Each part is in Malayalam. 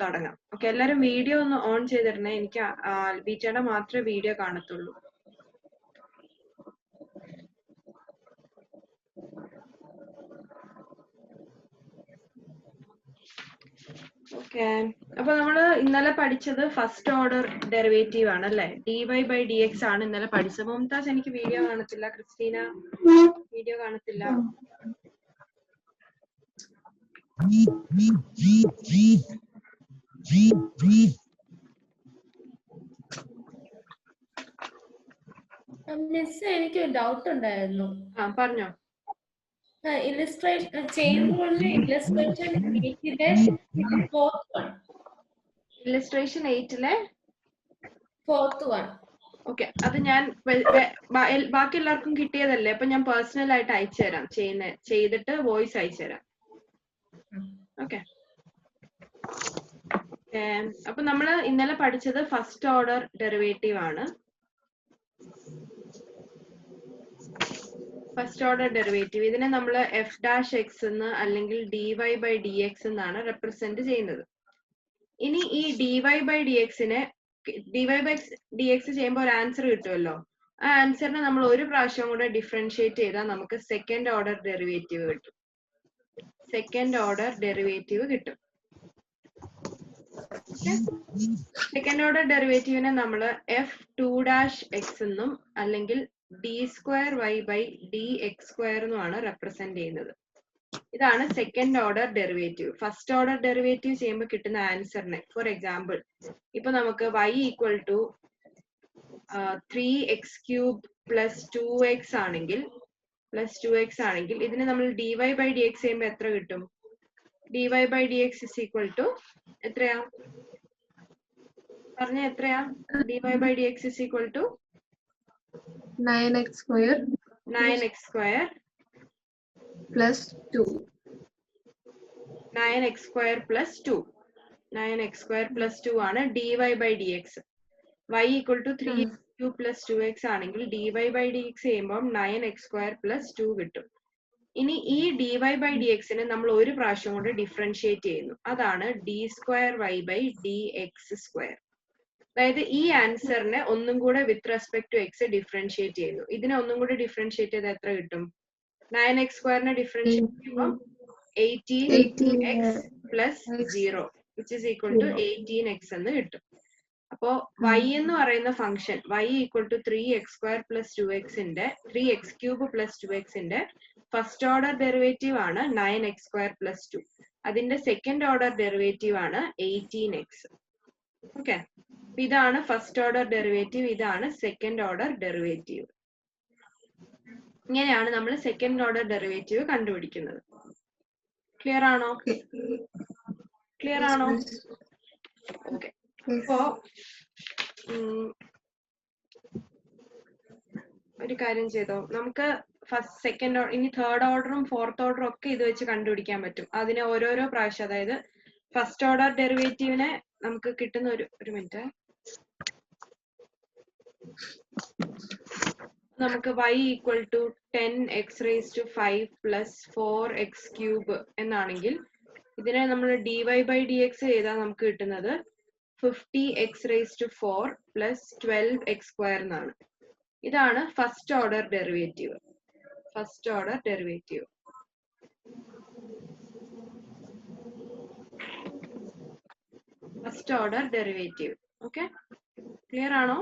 തുടങ്ങാം. ഓക്കെ, എല്ലാരും വീഡിയോ ഒന്ന് ഓൺ ചെയ്തിടണേ. എനിക്ക് ബീറ്റയുടെ മാത്രമേ വീഡിയോ കാണത്തുള്ളൂ. ഓക്കെ, അപ്പൊ നമ്മള് ഇന്നലെ പഠിച്ചത് ഫസ്റ്റ് ഓർഡർ ഡെറിവേറ്റീവ് ആണ് അല്ലെ. dy/dx ആണ് ഇന്നലെ പഠിച്ചത്. മുംതാസ് എനിക്ക് വീഡിയോ കാണത്തില്ല, ക്രിസ്റ്റീന വീഡിയോ കാണത്തില്ല. മിസ് എനിക്ക് ഡൗട്ട് ഉണ്ടായിരുന്നു. പറഞ്ഞോ. ഇല്ലസ്ട്രേഷൻ ചെയ്യുമ്പോൾ ഇല്ലസ്ട്രേഷൻ 8ലെ ഫോർത്ത് വൺ. ഇല്ലസ്ട്രേഷൻ 8ലെ ഫോർത്ത് വൺ. ഓക്കെ, അത് ഞാൻ ബാക്കി എല്ലാവർക്കും കിട്ടിയതല്ലേ, അപ്പൊ ഞാൻ പേഴ്സണൽ ആയിട്ട് അയച്ചു തരാം. ചെയ്തിട്ട് വോയിസ് അയച്ചു തരാം. ഓക്കെ, അപ്പൊ നമ്മള് ഇന്നലെ പഠിച്ചത് ഫസ്റ്റ് ഓർഡർ ഡെറിവേറ്റീവ് ആണ്. ഫസ്റ്റ് ഓർഡർ ഡെറിവേറ്റീവ്, ഇതിനെ നമ്മൾ f' x എന്ന് അല്ലെങ്കിൽ dy/dx എന്നാണ് റെപ്രസെന്റ് ചെയ്യുന്നത്. ഇനി ഈ dy/dxനെ dy/dx ചെയ്യുമ്പോൾ ഒരു ആൻസർ കിട്ടുമല്ലോ. ആ ആൻസറിനെ നമ്മൾ ഒരു പ്രാവശ്യം കൂടെ ഡിഫറൻഷിയേറ്റ് ചെയ്താൽ നമുക്ക് സെക്കൻഡ് ഓർഡർ ഡെറിവേറ്റീവ് കിട്ടും. സെക്കൻഡ് ഓർഡർ ഡെറിവേറ്റീവ് കിട്ടും. സെക്കൻഡ് ഓർഡർ ഡെറിവേറ്റീവിനെ നമ്മൾ f2' x എന്നും അല്ലെങ്കിൽ d²y/dx² എന്നുമാണ് റെപ്രസെന്റ് ചെയ്യുന്നത്. ഇതാണ് second order derivative. First order derivative ചെയ്യുമ്പോൾ കിട്ടുന്ന ആൻസറിനെ, ഫോർ എക്സാമ്പിൾ ഇപ്പൊ നമുക്ക് y = 3x³ + 2x ആണെങ്കിൽ ഇതിനെ നമ്മൾ dy/dx ചെയ്യുമ്പോൾ എത്ര കിട്ടും? dy/dx = എത്രയാ പറഞ്ഞ എത്രയാ? dy/dx = 9x² + 2. 9x² + 2. 9x² + 2 ആണ് dy/dx. y = 3x³ + 2x ആണെങ്കിൽ dy/dx ചെയ്യുമ്പോൾ 9x² + 2 കിട്ടും. ഇനി ഈ dy/dxനെ നമ്മൾ ഒരു പ്രാവശ്യം കൊണ്ട് ഡിഫറൻഷിയേറ്റ് ചെയ്യുന്നു. അതാണ് d²y/dx². അതായത് ഈ ആൻസറിനെ ഒന്നും കൂടെ with respect to x differentiate ചെയ്യുന്നു. ഇതിനെ ഒന്നും കൂടെ ഡിഫറൻഷിയേറ്റ് ചെയ്താൽ എത്ര കിട്ടും? 9x² ഡിഫറൻഷിയേറ്റ് ചെയ്യുമ്പോൾ 18x + 0 = 18x എന്ന് കിട്ടും. അപ്പോ y എന്ന് പറയുന്ന ഫംഗ്ഷൻ y = 3x² + 2x-ന്റെ 3x³ + 2x-ന്റെ ഫസ്റ്റ് ഓർഡർ ഡെറിവേറ്റീവ് ആണ് 9x² + 2. അതിന്റെ സെക്കൻഡ് ഓർഡർ ഡെറിവേറ്റീവ് ആണ് 18x. ഓക്കെ, ഇതാണ് ഫസ്റ്റ് ഓർഡർ ഡെറിവേറ്റീവ്, ഇതാണ് സെക്കൻഡ് ഓർഡർ ഡെറിവേറ്റീവ്. ഇങ്ങനെയാണ് നമ്മൾ സെക്കൻഡ് ഓർഡർ ഡെറിവേറ്റീവ് കണ്ടുപിടിക്കുന്നത്. ക്ലിയർ ആണോ? ക്ലിയർ ആണോ? ഓക്കെ, അപ്പോ ഒരു കാര്യം ചെയ്തോ, നമുക്ക് ഫസ്റ്റ് സെക്കൻഡ് ഇനി തേർഡ് ഓർഡറും ഫോർത്ത് ഓർഡറും ഒക്കെ ഇത് വെച്ച് കണ്ടുപിടിക്കാൻ പറ്റും. അതിനെ ഓരോരോ പ്രാവശ്യം, അതായത് ഫസ്റ്റ് ഓർഡർ ഡെറിവേറ്റീവിനെ നമുക്ക് കിട്ടുന്ന ഒരു മിനിറ്റ്, നമുക്ക് y = 10x⁵ + 4x³ എന്നാണെങ്കിൽ ഇതിനെ നമ്മൾ dy/dx ചെയ്താൽ നമുക്ക് കിട്ടുന്നത് 50x⁴ + 12x² എന്നാണ്. ഇതാണ് first order derivative. First order derivative. First order derivative. Okay, clear ആണോ?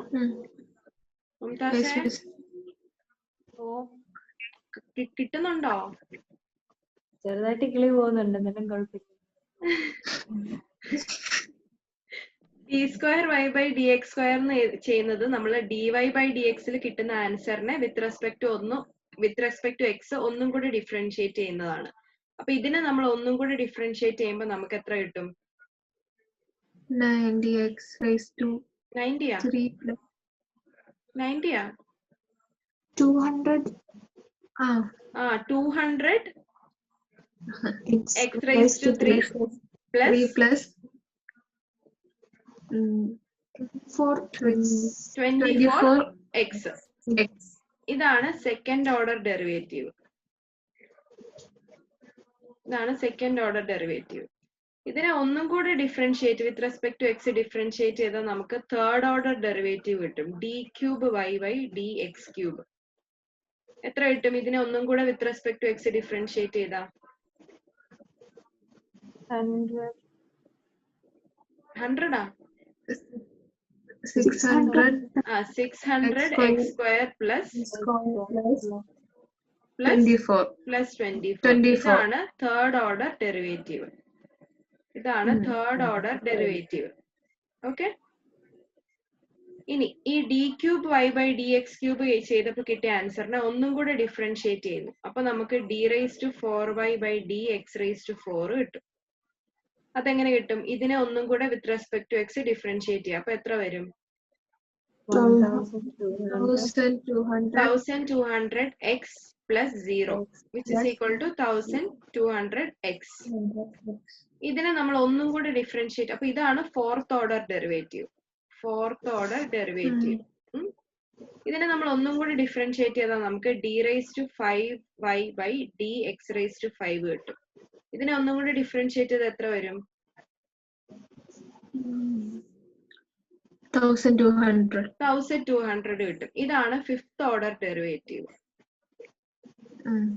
കിട്ടുന്നുണ്ടോ? ചെറുതായിട്ട് കിളി പോകുന്നുണ്ട്, എന്നാലും കുഴപ്പമില്ല. d²y/dx² എന്ന് ചെയ്യുന്നത് നമ്മൾ dy/dx കിട്ടുന്ന ആൻസറിനെ വിത്ത് റെസ്പെക്ട് ടു എക്സ് ഒന്നും കൂടി ഡിഫറൻഷിയേറ്റ് ചെയ്യുന്നതാണ്. അപ്പൊ ഇതിനെ നമ്മൾ ഒന്നും കൂടി ഡിഫറൻഷിയേറ്റ് ചെയ്യുമ്പോൾ നമുക്ക് എത്ര കിട്ടും? 90x⁵ 90 90 200. 200 x⁵ + 3 + 24x. ഇതാണ് സെക്കൻഡ് ഓർഡർ ഡെറിവേറ്റീവ്. ഇതാണ് സെക്കൻഡ് ഓർഡർ ഡെറിവേറ്റീവ്. ഇതിനെ ഒന്നും കൂടെ differentiate with respect to x differentiate ചെയ്താൽ നമുക്ക് തേർഡ് ഓർഡർ ഡെറിവേറ്റീവ് കിട്ടും. D cube y by d x cube. എത്ര കിട്ടും ഇതിനെ ഒന്നും കൂടെ with respect to x differentiate ചെയ്താ? 100 ആ? 600 600 എക്സ് സ്ക്വയർ പ്ലസ് 24. ഇതാണ് തേർഡ് ഓർഡർ ഡെറിവേറ്റീവ്. ഇതാണ് തേർഡ് ഓർഡർ ഡെറിവേറ്റീവ്. ഓക്കെ. ഇനി ഈ d cube y by d x cube ചെയ്തപ്പോൾ കിട്ടിയ ആൻസറിനെ ഒന്നും കൂടെ ഡിഫറൻഷിയേറ്റ് ചെയ്യുന്നു. അപ്പൊ നമുക്ക് d raise to 4y by d x raise to 4 കിട്ടും. അതെങ്ങനെ കിട്ടും? ഇതിനെ ഒന്നും കൂടെ with respect to x differentiate ചെയ്യാം. അപ്പൊ എത്ര വരും? 1200 x plus 0 which is equal to 1200 x. ഇതിനെ നമ്മൾ ഒന്നും കൂടെ ഡിഫറൻഷിയേറ്റ്. അപ്പൊ ഇതാണ് ഫോർത്ത് ഓർഡർ ഡെറിവേറ്റീവ്. ഇതിനെ നമ്മൾ ഒന്നും കൂടി ഡിഫറൻഷിയേറ്റ് ചെയ്താൽ നമുക്ക് d raise to 5y by d x raise to 5 കിട്ടും. ഇതിനെ ഒന്നും കൂടി ഡിഫറൻഷിയേറ്റ് ചെയ്ത് എത്ര വരും? 1200 കിട്ടും. ഇതാണ് ഫിഫ്ത് ഓർഡർ ഡെറിവേറ്റീവ്.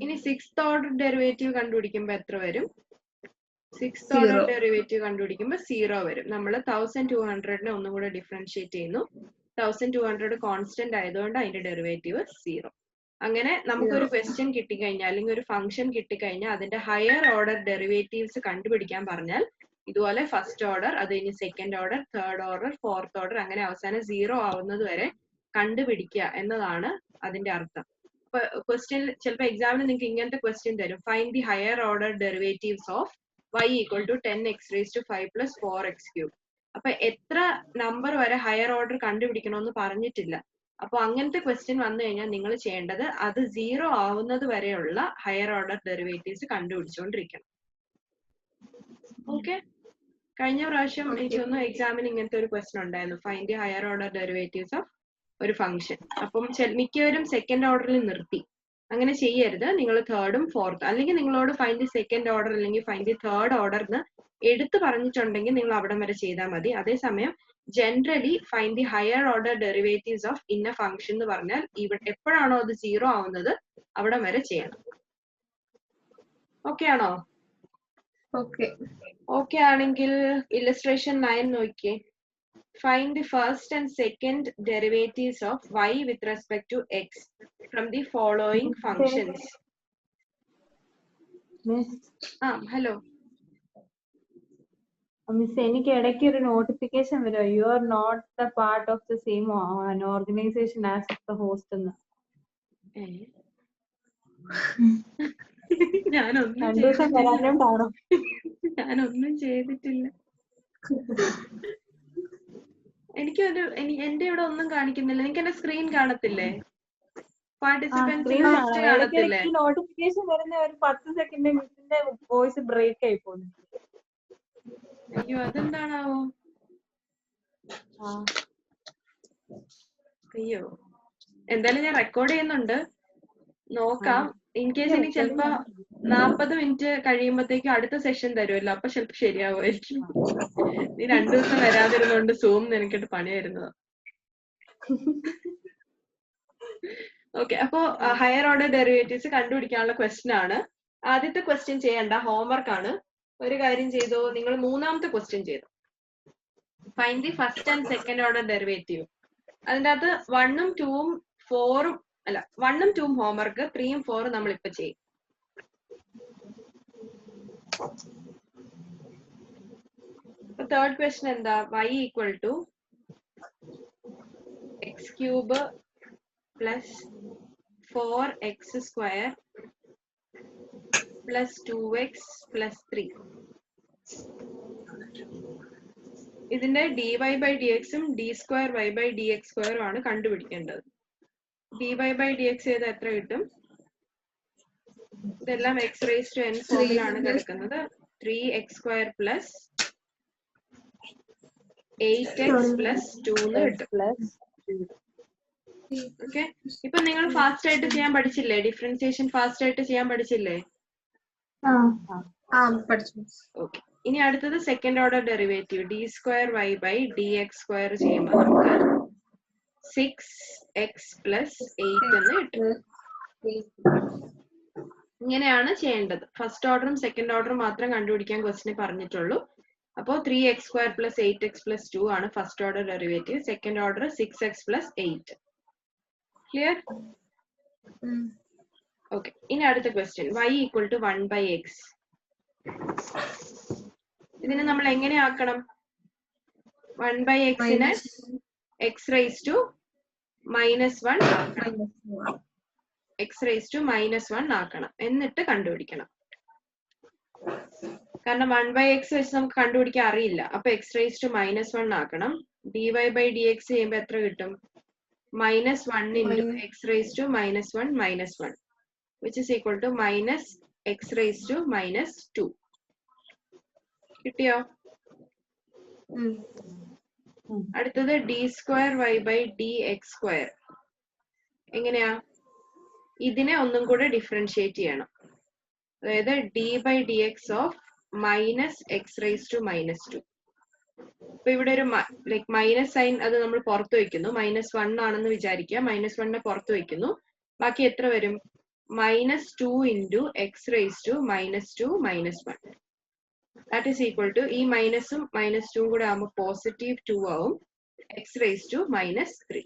ഇനി സിക്സ്ത് ഓർഡർ ഡെറിവേറ്റീവ് കണ്ടുപിടിക്കുമ്പോ എത്ര വരും? സിക്സ്ത് ഓർഡർ ഡെറിവേറ്റീവ് കണ്ടുപിടിക്കുമ്പോൾ 0 വരും. നമ്മൾ 1200നെ ഒന്നും കൂടെ ഡിഫറൻഷിയേറ്റ് ചെയ്യുന്നു. 1200 കോൺസ്റ്റന്റ് ആയതുകൊണ്ട് അതിന്റെ ഡെറിവേറ്റീവ് 0. അങ്ങനെ നമുക്കൊരു ക്വസ്റ്റ്യൻ കിട്ടിക്കഴിഞ്ഞാൽ അല്ലെങ്കിൽ ഒരു ഫംഗ്ഷൻ കിട്ടിക്കഴിഞ്ഞാൽ അതിന്റെ ഹയർ ഓർഡർ ഡെറിവേറ്റീവ്സ് കണ്ടുപിടിക്കാൻ പറഞ്ഞാൽ ഇതുപോലെ ഫസ്റ്റ് ഓർഡർ, അത് കഴിഞ്ഞ് second order, third order, fourth order, അങ്ങനെ അവസാനം 0 ആവുന്നത് വരെ കണ്ടുപിടിക്കുക എന്നതാണ് അതിന്റെ അർത്ഥം. അപ്പൊ ക്വസ്റ്റ്യൻ ചിലപ്പോൾ എക്സാമിന് നിങ്ങൾക്ക് ഇങ്ങനത്തെ ക്വസ്റ്റ്യൻ തരും. Find the higher order derivatives of y equal to 10x raised to 5 plus 4x cube. അപ്പൊ എത്ര നമ്പർ വരെ ഹയർ ഓർഡർ കണ്ടുപിടിക്കണമെന്ന് പറഞ്ഞിട്ടില്ല. അപ്പൊ അങ്ങനത്തെ ക്വസ്റ്റ്യൻ വന്നു കഴിഞ്ഞാൽ നിങ്ങൾ ചെയ്യേണ്ടത് അത് 0 ആവുന്നത് വരെയുള്ള ഹയർ ഓർഡർ ഡെറിവേറ്റീവ്സ് കണ്ടുപിടിച്ചുകൊണ്ടിരിക്കണം. ഓക്കെ. കഴിഞ്ഞ പ്രാവശ്യം എനിക്ക് തോന്നുന്നു എക്സാമിന് ഇങ്ങനത്തെ ഒരു ക്വസ്റ്റ്യൻ ഉണ്ടായിരുന്നു. Find the higher order derivatives of ഒരു ഫംഗ്ഷൻ. അപ്പം മിക്കവരും സെക്കൻഡ് ഓർഡറിൽ നിർത്തി. അങ്ങനെ ചെയ്യരുത്. നിങ്ങൾ തേർഡും ഫോർത്ത്, അല്ലെങ്കിൽ നിങ്ങളോട് ഫൈൻഡ് ദി സെക്കൻഡ് ഓർഡർ അല്ലെങ്കിൽ ഫൈൻഡ് ദി തേർഡ് ഓർഡർ എന്ന് എടുത്തു പറഞ്ഞിട്ടുണ്ടെങ്കിൽ നിങ്ങൾ അവിടം വരെ ചെയ്താൽ മതി. അതേസമയം generally find the higher order derivatives of ഇന്ന ഫംഗ്ഷൻ എന്ന് പറഞ്ഞാൽ എപ്പോഴാണോ അത് 0 ആവുന്നത് അവിടം വരെ ചെയ്യണം. ഓക്കെ ആണോ? ഓക്കെ ആണെങ്കിൽ ഇല്ലസ്ട്രേഷൻ 9 നോക്കിയേ. Find the first and second derivatives of y with respect to x from the following functions. Hello. Miss, എനിക്ക് ഇടയ്ക്ക് ഒരു നോട്ടിഫിക്കേഷൻ വരും. You are not the part of the same organization as the host എന്ന്. ഞാനൊന്നും ചെയ്തിട്ടില്ല. എന്റെ ഇവിടെ ഒന്നും കാണിക്കുന്നില്ല. എനിക്ക് എന്റെ സ്ക്രീൻ കാണത്തില്ലേ? പാർട്ടിസിപ്പൻസ് കാണത്തില്ലേ? നോട്ടിഫിക്കേഷൻ വരുന്ന ഒരു 10 സെക്കൻഡ് മിസ്സിന്റെ വോയിസ് ബ്രേക്ക് ആയി പോകുന്നു. അയ്യോ, അതെന്താണാവോ? അയ്യോ, എന്തായാലും ഞാൻ റെക്കോർഡ് ചെയ്യുന്നുണ്ട്, നോക്കാം. ഇൻ കേസ് എനിക്ക് ചിലപ്പോ 40 മിനിറ്റ് കഴിയുമ്പോഴത്തേക്കും അടുത്ത സെഷൻ തരുമല്ലോ, അപ്പൊ ചിലപ്പോ ശരിയാവുമായിരിക്കും. നീ 2 ദിവസം വരാതിരുന്നോണ്ട് സൂം എനിക്കിട്ട് പണി വരുന്നത്. ഓക്കെ, അപ്പോ ഹയർ ഓർഡർ ഡെറിവേറ്റീവ്സ് കണ്ടുപിടിക്കാനുള്ള ക്വസ്റ്റ്യൻ ആണ്. ആദ്യത്തെ ക്വസ്റ്റ്യൻ ചെയ്യണ്ട, ഹോംവർക്ക് ആണ്. ഒരു കാര്യം ചെയ്തോ, നിങ്ങൾ മൂന്നാമത്തെ ക്വസ്റ്റ്യൻ ചെയ്തു. Find the first and second order derivative. അതിൻ്റെ അകത്ത് 1ഉം 2ഉം 4ഉം അല്ല, 1ഉം 2ഉം ഹോംവർക്ക്, 3ഉം 4ഉം നമ്മൾ ഇപ്പൊ ചെയ്യും. തേർഡ് ക്വസ്റ്റ്യൻ എന്താ? y equal to x cube plus 4x square plus 2x plus 3. ഇതിന്റെ dy ബൈ dx ഉം d square y by dx സ്ക്വയറും ആണ് കണ്ടുപിടിക്കേണ്ടത്. dy ബൈ dx ചെയ്ത് എത്ര കിട്ടും? ഇതെല്ലാം x റേസ് ടു n ഫോമിലാണ് കിടക്കുന്നത്. 3x square plus 8x plus 2 കിട്ടും. ഓക്കെ, ഇപ്പൊ നിങ്ങൾ ഫാസ്റ്റ് ആയിട്ട് ചെയ്യാൻ പഠിച്ചില്ലേ? ഡിഫറൻസിയേഷൻ ഫാസ്റ്റ് ആയിട്ട് ചെയ്യാൻ പഠിച്ചില്ലേ? ഓക്കെ, ഇനി അടുത്തത് second order derivative d square y by d x square ചെയ്യുമ്പോൾ നമുക്ക് 6x പ്ലസ് 8 എന്ന് കിട്ടും. ഇങ്ങനെയാണ് ചെയ്യേണ്ടത്. ഫസ്റ്റ് ഓർഡറും സെക്കൻഡ് ഓർഡറും മാത്രം കണ്ടുപിടിക്കാൻ ക്വസ്റ്റിന് പറഞ്ഞിട്ടുള്ളൂ. അപ്പോൾ 3x square plus 8x plus 2 ആണ് first order derivative. Second order 6x plus 8. Clear? Okay. ഇനി അടുത്ത question y equal to 1/x. ഇതിനെ നമ്മൾ എങ്ങനെ ആക്കണം? 1/x-നെ x raised to -1 ആക്കണം. x raised to -1 ആക്കണം. എന്നിട്ട് കണ്ടുപിടിക്കണം. കാരണം 1/x വെച്ച് നമുക്ക് കണ്ടുപിടിക്കാൻ അറിയില്ല. അപ്പൊ x raised to -1 ആക്കണം. dy by dx ചെയ്യുമ്പോൾ എത്ര കിട്ടും? -1 into x raised to -1 which is equal to minus x raised to -2. കിട്ടിയോ? അടുത്തത് d square y by dx square. എങ്ങനെയാ? ഇതിനെ ഒന്നും കൂടെ ഡിഫറൻഷിയേറ്റ് ചെയ്യണം. അതായത് d by dx of minus x raised to -2. അപ്പൊ ഇവിടെ ഒരു മൈനസ് സൈൻ അത് നമ്മൾ പുറത്ത് വെക്കുന്നു. -1 ആണെന്ന് വിചാരിക്കുക. -1 പുറത്ത് വെക്കുന്നു. ബാക്കി എത്ര വരും? -2 into x raised to -2 -1. That is equal to ഈ മൈനസും -2 കൂടെ ആകുമ്പോൾ +2 ആവും. x raised to -3.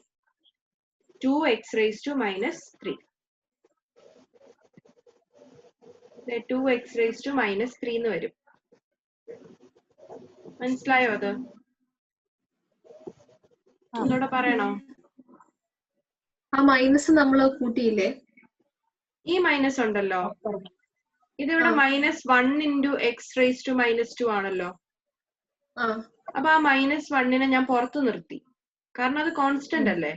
2x raised to -3. 2x raised to -3 എന്ന് വരും. മനസ്സിലായോ? അത് ഒന്നുകൂടെ പറയണോ? ആ മൈനസ് നമ്മൾ കൂട്ടിയില്ലേ? ഈ മൈനസ് ഉണ്ടല്ലോ, ഇതിവിടെ -1 into x raised to -2 ആണല്ലോ. അപ്പൊ ആ -1-നെ ഞാൻ പുറത്തു നിർത്തി. കാരണം അത് കോൺസ്റ്റന്റ് അല്ലേ.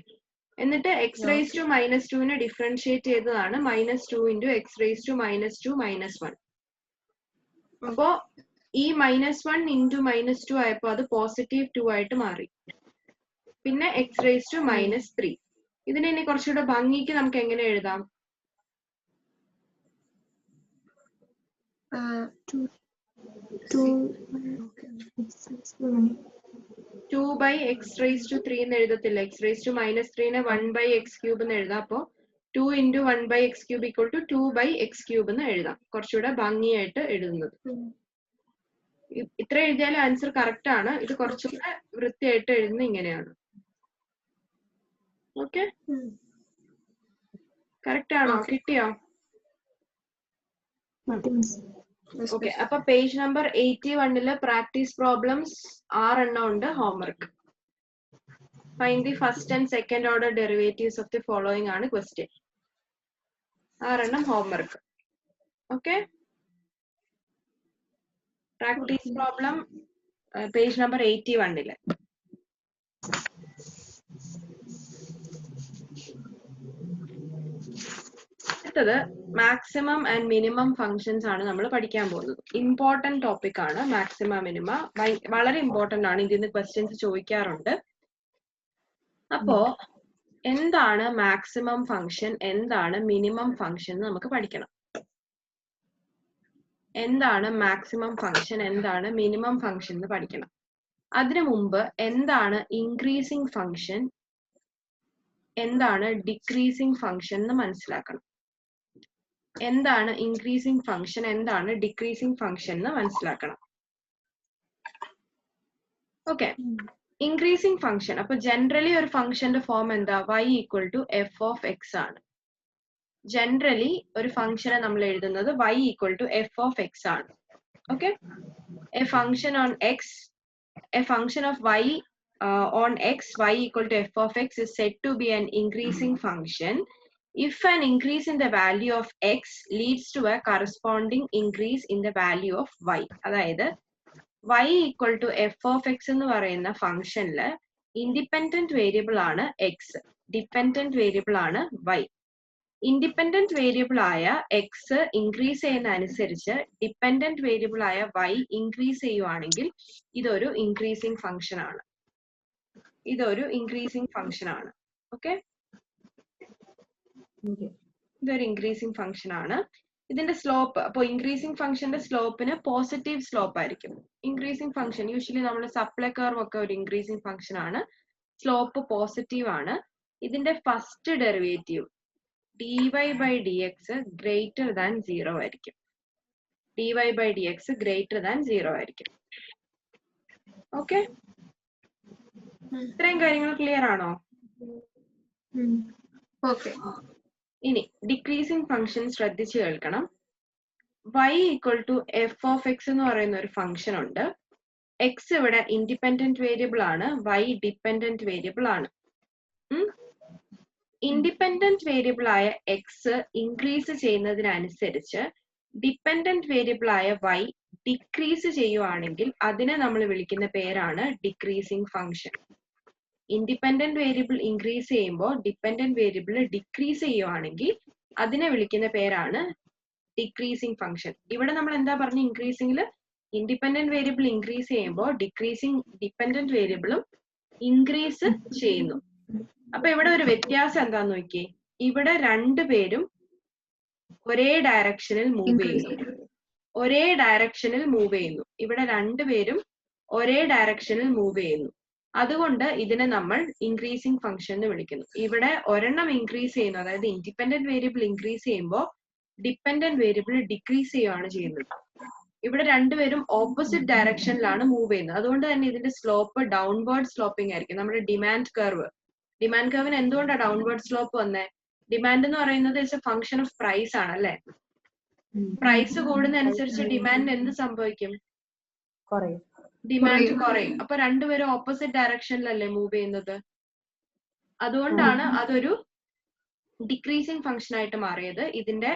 എന്നിട്ട് x raised to -2-നെ ഡിഫറൻഷിയേറ്റ് ചെയ്തതാണ് -2 into x raised to -2 -1. അപ്പോ ഈ -1 into -2 ആയപ്പോ അത് +2 ആയിട്ട് മാറി. പിന്നെ x raised to -3. ഇതിനെ ഇനി കുറച്ചുകൂടെ ഭംഗിക്ക് നമുക്ക് എങ്ങനെ എഴുതാം? 2 by x raised to 3 എന്ന് എഴുതത്തില്ല. x raised to -3-നെ 1 by x cube എന്ന് എഴുതാം. അപ്പോ 2 into 1 by x cube equal to 2 by x cube എന്ന് എഴുതാം. കുറച്ചുകൂടെ ഭംഗിയായിട്ട് എഴുതുന്നത്. ഇത്ര എഴുതിയാലും ആൻസർ കറക്റ്റ് ആണ്. ഇത് കുറച്ചുകൂടെ വൃത്തിയായിട്ട് എഴുതുന്നത് ഇങ്ങനെയാണ്. ഓക്കെ, കറക്റ്റ് ആണോ? കിട്ടിയോ? ഓക്കെ. അപ്പൊ പേജ് നമ്പർ 81-ല് പ്രാക്ടീസ് പ്രോബ്ലംസ് 6 എണ്ണം ഉണ്ട്. Homework. Find the first and second order derivatives of the following ആണ് ക്വസ്റ്റ്യൻ. 6 എണ്ണം homework. Okay, practice problem page number 81-ല്. അടുത്തത് മാക്സിമം ആൻഡ് മിനിമം ഫങ്ഷൻസ് ആണ് നമ്മൾ പഠിക്കാൻ പോകുന്നത്. ഇമ്പോർട്ടന്റ് ടോപ്പിക് ആണ് മാക്സിമം മിനിമ. വളരെ ഇമ്പോർട്ടന്റ് ആണ്. ഇതിൽ നിന്ന് ക്വസ്റ്റ്യൻസ് ചോദിക്കാറുണ്ട്. അപ്പോ എന്താണ് മാക്സിമം ഫങ്ഷൻ, എന്താണ് മിനിമം ഫങ്ഷൻ എന്ന് നമുക്ക് പഠിക്കണം. എന്താണ് മാക്സിമം ഫങ്ഷൻ, എന്താണ് മിനിമം ഫങ്ഷൻ എന്ന് പഠിക്കണം. അതിനു മുമ്പ് എന്താണ് ഇൻക്രീസിങ് ഫങ്ഷൻ, എന്താണ് ഡിക്രീസിങ് ഫങ്ഷൻ എന്ന് മനസ്സിലാക്കണം. എന്താണ് ഇൻക്രീസിങ് ഫങ്ഷൻ, എന്താണ് ഡിക്രീസിങ് ഫങ്ഷൻ എന്ന് മനസ്സിലാക്കണം. Okay, increasing function. അപ്പൊ ജനറലി ഒരു ഫങ്ഷന്റെ ഫോം എന്താ? y equal to f of x ആണ്. ജനറലി ഒരു ഫങ്ഷനെ നമ്മൾ എഴുതുന്നത് y equal to f of x ആണ്. Okay, a function on x, a function of y on x, y equal to f of x is said to be an increasing function if an increase in the value of x leads to a corresponding increase in the value of y. അതായത് y equal to f of x എന്ന് പറയുന്ന ഫംഗ്ഷനില് ഇൻഡിപെൻഡന്റ് വേരിയബിൾ ആണ് x, ഡിപെൻഡന്റ് വേരിയബിൾ ആണ് y. ഇൻഡിപെൻഡന്റ് വേരിയബിൾ ആയ x ഇൻക്രീസ് ചെയ്യുന്ന അനുസരിച്ച് ഡിപെൻഡന്റ് വേരിയബിൾ ആയ y ഇൻക്രീസ് ചെയ്യുവാണെങ്കിൽ ഇതൊരു ഇൻക്രീസിങ് ഫംഗ്ഷൻ ആണ്. ഇതൊരു ഇൻക്രീസിങ് ഫംഗ്ഷൻ ആണ്. ഓക്കെ, ഇതൊരു ഇൻക്രീസിങ് ഫംഗ്ഷൻ ആണ്. ഇതിന്റെ സ്ലോപ്പ്, അപ്പോൾ ഇൻക്രീസിംഗ് ഫംഗ്ഷന്റെ സ്ലോപ്പിന് പോസിറ്റീവ് സ്ലോപ്പ് ആയിരിക്കും. ഇൻക്രീസിംഗ് ഫംഗ്ഷൻ യൂഷ്വലി നമ്മൾ സപ്ലൈ കർവ് ഒക്കെ ഒരു ഇൻക്രീസിംഗ് ഫംഗ്ഷൻ ആണ്. സ്ലോപ്പ് പോസിറ്റീവ് ആണ്. ഇതിന്റെ first derivative dy/dx greater than 0 ആയിരിക്കും. dy/dx ഗ്രേറ്റർ ദാൻ 0 ആയിരിക്കും. ഓക്കെ, ഇത്രയും കാര്യങ്ങൾ ക്ലിയർ ആണോ? ഓക്കെ. ഇനി ഡിക്രീസിംഗ് ഫംഗ്ഷൻ ശ്രദ്ധിച്ചു കേൾക്കണം. y = f(x) എന്ന് പറയുന്ന ഒരു ഫംഗ്ഷൻ ഉണ്ട്. x ഇവിടെ ഇൻഡിപെൻഡന്റ് വേരിയബിൾ ആണ്, y ഡിപെൻഡന്റ് വേരിയബിൾ ആണ്. ഇൻഡിപെൻഡന്റ് വേരിയബിൾ ആയ x ഇൻക്രീസ് ചെയ്യുന്നതിനനുസരിച്ച് ഡിപെൻഡന്റ് വേരിയബിൾ ആയ y ഡിക്രീസ് ചെയ്യുവാണെങ്കിൽ അതിനെ നമ്മൾ വിളിക്കുന്ന പേരാണ് decreasing function. Independent variable increase ചെയ്യുമ്പോൾ ഡിപെൻഡന്റ് വേരിയബിൾ ഡിക്രീസ് ചെയ്യുവാണെങ്കിൽ അതിനെ വിളിക്കുന്ന പേരാണ് ഡിക്രീസിംഗ് ഫംഗ്ഷൻ. ഇവിടെ നമ്മൾ എന്താ പറഞ്ഞ, ഇൻക്രീസിംഗിൽ ഇൻഡിപെൻഡന്റ് വേരിയബിൾ ഇൻക്രീസ് ചെയ്യുമ്പോൾ ഡിപെൻഡന്റ് വേരിയബിളും ഇൻക്രീസ് ചെയ്യുന്നു. അപ്പൊ ഇവിടെ ഒരു വ്യത്യാസം എന്താന്ന് നോക്കിയേ, ഇവിടെ രണ്ടുപേരും ഒരേ ഡയറക്ഷനിൽ മൂവ് ചെയ്യുന്നു. ഒരേ ഡയറക്ഷനിൽ മൂവ് ചെയ്യുന്നു. ഇവിടെ രണ്ടുപേരും ഒരേ ഡയറക്ഷനിൽ മൂവ് ചെയ്യുന്നു. അതുകൊണ്ട് ഇതിനെ നമ്മൾ ഇൻക്രീസിംഗ് ഫംഗ്ഷൻ എന്ന് വിളിക്കുന്നു. ഇവിടെ ഒരെണ്ണം ഇൻക്രീസ് ചെയ്യുന്നു, അതായത് ഇൻഡിപെൻഡന്റ് വേരിയബിൾ ഇൻക്രീസ് ചെയ്യുമ്പോൾ ഡിപെൻഡന്റ് വേരിയബിൾ ഡിക്രീസ് ചെയ്യുകയാണ് ചെയ്യുന്നത്. ഇവിടെ രണ്ടുപേരും ഓപ്പോസിറ്റ് ഡയറക്ഷനിലാണ് മൂവ് ചെയ്യുന്നത്. അതുകൊണ്ട് തന്നെ ഇതിന്റെ സ്ലോപ്പ് ഡൗൺവേർഡ് സ്ലോപ്പിംഗ് ആയിരിക്കും. നമ്മുടെ ഡിമാൻഡ് കർവിന് എന്തുകൊണ്ടാണ് ഡൗൺവേർഡ് സ്ലോപ്പ് വന്നേ? ഡിമാൻഡ് എന്ന് പറയുന്നത് it's a function of price ആണ് അല്ലെ. പ്രൈസ് കൂടുന്നതനുസരിച്ച് ഡിമാൻഡ് എന്ത് സംഭവിക്കും? ഡിമാൻഡ് കുറയും. അപ്പൊ രണ്ടുപേരും ഓപ്പോസിറ്റ് ഡയറക്ഷനിലല്ലേ മൂവ് ചെയ്യുന്നത്. അതുകൊണ്ടാണ് അതൊരു ഡിക്രീസിംഗ് ഫംഗ്ഷൻ ആയിട്ട് മാറിയത്. ഇതിന്റെ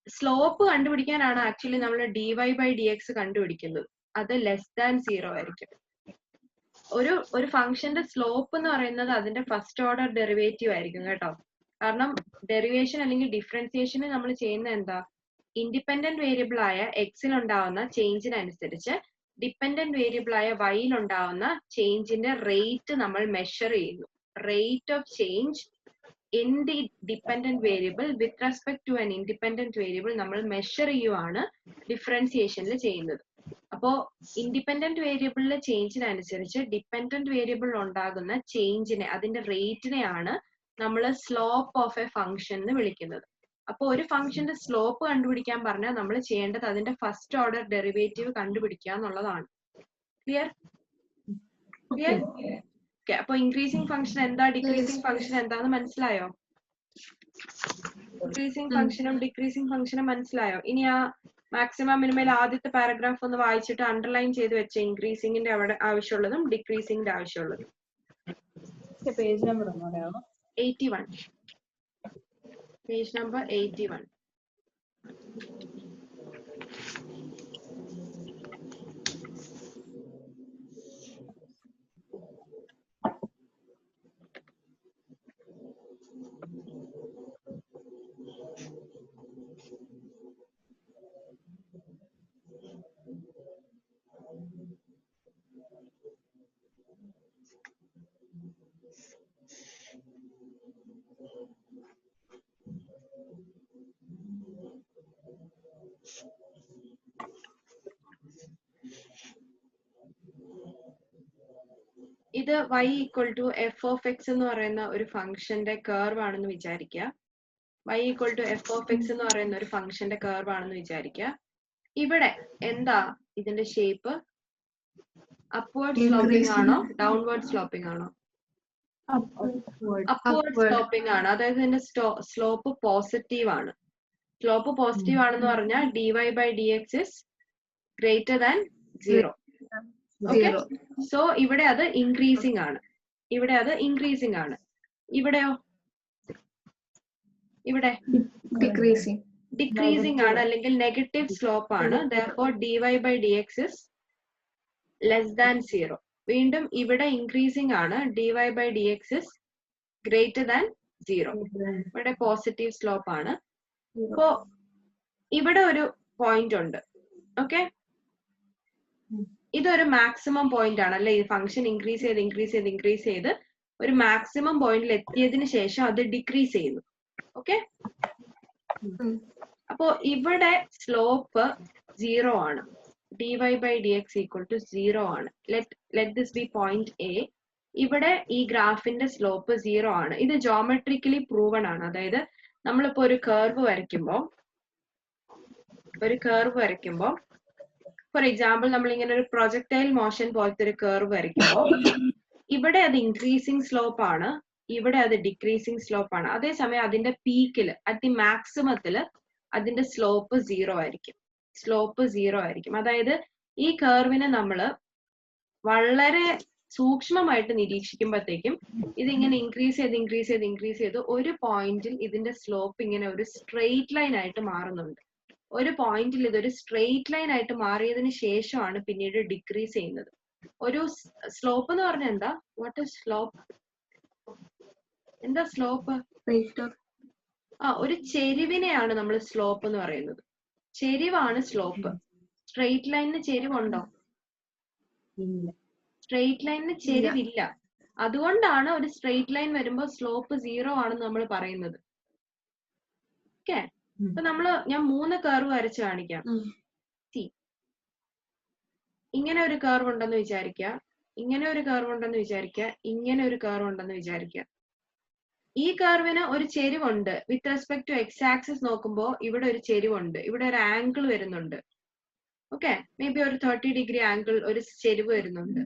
സ്ലോപ്പ് കണ്ടുപിടിക്കാനാണ് ആക്ച്വലി നമ്മൾ dy/dx കണ്ടുപിടിക്കുന്നത്. അത് <0 ആയിരിക്കും. ഒരു ഫംഗ്ഷന്റെ സ്ലോപ്പ് എന്ന് പറയുന്നത് അതിന്റെ ഫസ്റ്റ് ഓർഡർ ഡെറിവേറ്റീവ് ആയിരിക്കും കേട്ടോ. കാരണം ഡെറിവേഷൻ അല്ലെങ്കിൽ ഡിഫറൻസിയേഷന് നമ്മൾ ചെയ്യുന്ന എന്താ, ഇൻഡിപെൻഡന്റ് വേരിയബിൾ ആയ എക്സിൽ ഉണ്ടാവുന്ന ചേഞ്ചിനനുസരിച്ച് ഡിപെൻഡന്റ് വേരിയബിൾ ആയ വൈയിൽ ഉണ്ടാവുന്ന ചേഞ്ചിന്റെ റേറ്റ് നമ്മൾ മെഷർ ചെയ്യുന്നു. Rate of change in the dependent variable with respect to an independent variable നമ്മൾ മെഷർ ചെയ്യുവാണ് ഡിഫറൻസിയേഷനിൽ ചെയ്യുന്നത്. അപ്പോ ഇൻഡിപെൻഡന്റ് വേരിയബിളിലെ ചേഞ്ചിനനുസരിച്ച് ഡിപെൻഡന്റ് വേരിയബിൾ ഉണ്ടാകുന്ന ചേഞ്ചിനെ, അതിന്റെ റേറ്റിനെയാണ് നമ്മൾ സ്ലോപ്പ് ഓഫ് എ ഫംഗ്ഷൻ എന്ന് വിളിക്കുന്നത്. അപ്പൊ ഒരു ഫംഗ്ഷന്റെ സ്ലോപ്പ് കണ്ടുപിടിക്കാൻ പറഞ്ഞാൽ നമ്മൾ ചെയ്യേണ്ടത് അതിന്റെ ഫസ്റ്റ് ഓർഡർ ഡെറിവേറ്റീവ് കണ്ടുപിടിക്കുക എന്നുള്ളതാണ്. ക്ലിയർ? ഓക്കെ, അപ്പൊ ഇൻക്രീസിംഗ് ഫംഗ്ഷൻ എന്താ, ഡിക്രീസിംഗ് ഫംഗ്ഷൻ എന്താന്ന് മനസ്സിലായോ? ഇൻക്രീസിംഗ് ഫംഗ്ഷനും ഡിക്രീസിംഗ് ഫംഗ്ഷനും മനസ്സിലായോ? ഇനി ആ മാക്സിമം മിനിമം ആദ്യത്തെ പാരഗ്രാഫ് ഒന്ന് വായിച്ചിട്ട് അണ്ടർലൈൻ ചെയ്ത് വെച്ച ഇൻക്രീസിംഗിന്റെ അവിടെ ആവശ്യമുള്ളതും ഡിക്രീസിംഗിന്റെ ആവശ്യമുള്ളതും. Page number 81. Page number 81. ഇത് y = f(x) എന്ന് പറയുന്ന ഒരു ഫംഗ്ഷന്റെ കർവ് ആണെന്ന് വിചാരിക്കുക. y = f(x) എന്ന് പറയുന്ന ഒരു ഫംഗ്ഷന്റെ കർവ് ആണെന്ന് വിചാരിക്കുക. ഇവിടെ എന്താ ഇതിന്റെ ഷേപ്പ്? അപ്വേർഡ് സ്ലോപ്പിംഗ് ആണോ ഡൗൺവേർഡ് സ്ലോപ്പിംഗ് ആണോ? അപ്വേർഡ് സ്ലോപ്പിംഗ് ആണ്. അതായത് ഇതിന്റെ സ്ലോപ്പ് പോസിറ്റീവ് ആണ്. സ്ലോപ്പ് പോസിറ്റീവ് ആണെന്ന് പറഞ്ഞാൽ dy/dx is greater than 0. Okay, so ഇവിടെ അത് ഇൻക്രീസിംഗ് ആണ്. ഇവിടെയോ? ഇവിടെ ഡിക്രീസിംഗ് ആണ്, അല്ലെങ്കിൽ നെഗറ്റീവ് സ്ലോപ്പ് ആണ്. therefore dy/dx is <0. വീണ്ടും ഇവിടെ ഇൻക്രീസിംഗ് ആണ്. dy/dx is greater than 0. ഇവിടെ പോസിറ്റീവ് സ്ലോപ്പ് ആണ്. അപ്പോ ഇവിടെ ഒരു പോയിന്റ് ഉണ്ട്. ഓക്കെ, ഇതൊരു മാക്സിമം പോയിന്റ് ആണ് അല്ലെ. ഈ ഫംഗ്ഷൻ ഇൻക്രീസ് ചെയ്ത് ഒരു മാക്സിമം പോയിന്റിൽ എത്തിയതിനു ശേഷം അത് ഡിക്രീസ് ചെയ്യുന്നു. ഓക്കെ, അപ്പോ ഇവിടെ സ്ലോപ്പ് 0 ആണ്. dy by dx equal to 0 ആണ്. Let this be point A. ഇവിടെ ഈ ഗ്രാഫിന്റെ സ്ലോപ്പ് 0 ആണ്. ഇത് ജോമെട്രിക്കലി പ്രൂവൺ ആണ്. അതായത് നമ്മളിപ്പോ ഒരു കർവ് വരയ്ക്കുമ്പോൾ ഫോർ എക്സാമ്പിൾ നമ്മൾ ഇങ്ങനെ ഒരു പ്രൊജക്ടൈൽ മോഷൻ പോലത്തെ ഒരു കർവ് വരയ്ക്കുമ്പോൾ ഇവിടെ അത് ഇൻക്രീസിങ് സ്ലോപ്പ് ആണ്, ഇവിടെ അത് ഡിക്രീസിങ് സ്ലോപ്പ് ആണ്. അതേസമയം അതിന്റെ പീക്കില് അറ്റ് ദി മാക്സിമത്തില് അതിന്റെ സ്ലോപ്പ് 0 ആയിരിക്കും. അതായത് ഈ കർവിനെ നമ്മള് വളരെ സൂക്ഷ്മമായിട്ട് നിരീക്ഷിക്കുമ്പോഴത്തേക്കും ഇതിങ്ങനെ ഇൻക്രീസ് ചെയ്ത് ഒരു പോയിന്റിൽ ഇതിന്റെ സ്ലോപ്പ് ഇങ്ങനെ ഒരു സ്ട്രെയിറ്റ് ലൈൻ ആയിട്ട് മാറുന്നുണ്ട്. ഒരു പോയിന്റിൽ ഇതൊരു സ്ട്രെയിറ്റ് ലൈൻ ആയിട്ട് മാറിയതിന് ശേഷമാണ് പിന്നീട് ഡിക്രീസ് ചെയ്യുന്നത്. ഒരു സ്ലോപ്പ് എന്ന് പറഞ്ഞാൽ എന്താ? What is slope? എന്താ സ്ലോപ്പ്? ഒരു ചെരിവിനെയാണ് നമ്മൾ സ്ലോപ്പ് എന്ന് പറയുന്നത്. ചെരിവാണ് സ്ലോപ്പ്. സ്ട്രെയിറ്റ് ലൈനിന് ചെരിവുണ്ടോ? സ്ട്രെയിറ്റ് ലൈനിന് ചെരിവില്ല. അതുകൊണ്ടാണ് ഒരു സ്ട്രെയിറ്റ് ലൈൻ വരുമ്പോൾ സ്ലോപ്പ് 0 ആണെന്ന് നമ്മൾ പറയുന്നത്. ഓക്കെ, അപ്പൊ ഞാൻ 3 കർവ് വരച്ച് കാണിക്കാം. ഇങ്ങനെ ഒരു കർവ് ഉണ്ടെന്ന് വിചാരിക്കുക, ഇങ്ങനെ ഒരു കർവ് ഉണ്ടെന്ന് വിചാരിക്കുക, ഇങ്ങനെ ഒരു കർവ് ഉണ്ടെന്ന് വിചാരിക്കുക. ഈ കർവിന് ഒരു ചെരിവുണ്ട്. With respect to X axis നോക്കുമ്പോൾ ഇവിടെ ഒരു ചെരിവുണ്ട്, ഇവിടെ ഒരു ആംഗിൾ വരുന്നുണ്ട്. ഓക്കെ, മേ ബി ഒരു 30 ഡിഗ്രി ആംഗിൾ, ഒരു ചെരിവ് വരുന്നുണ്ട്.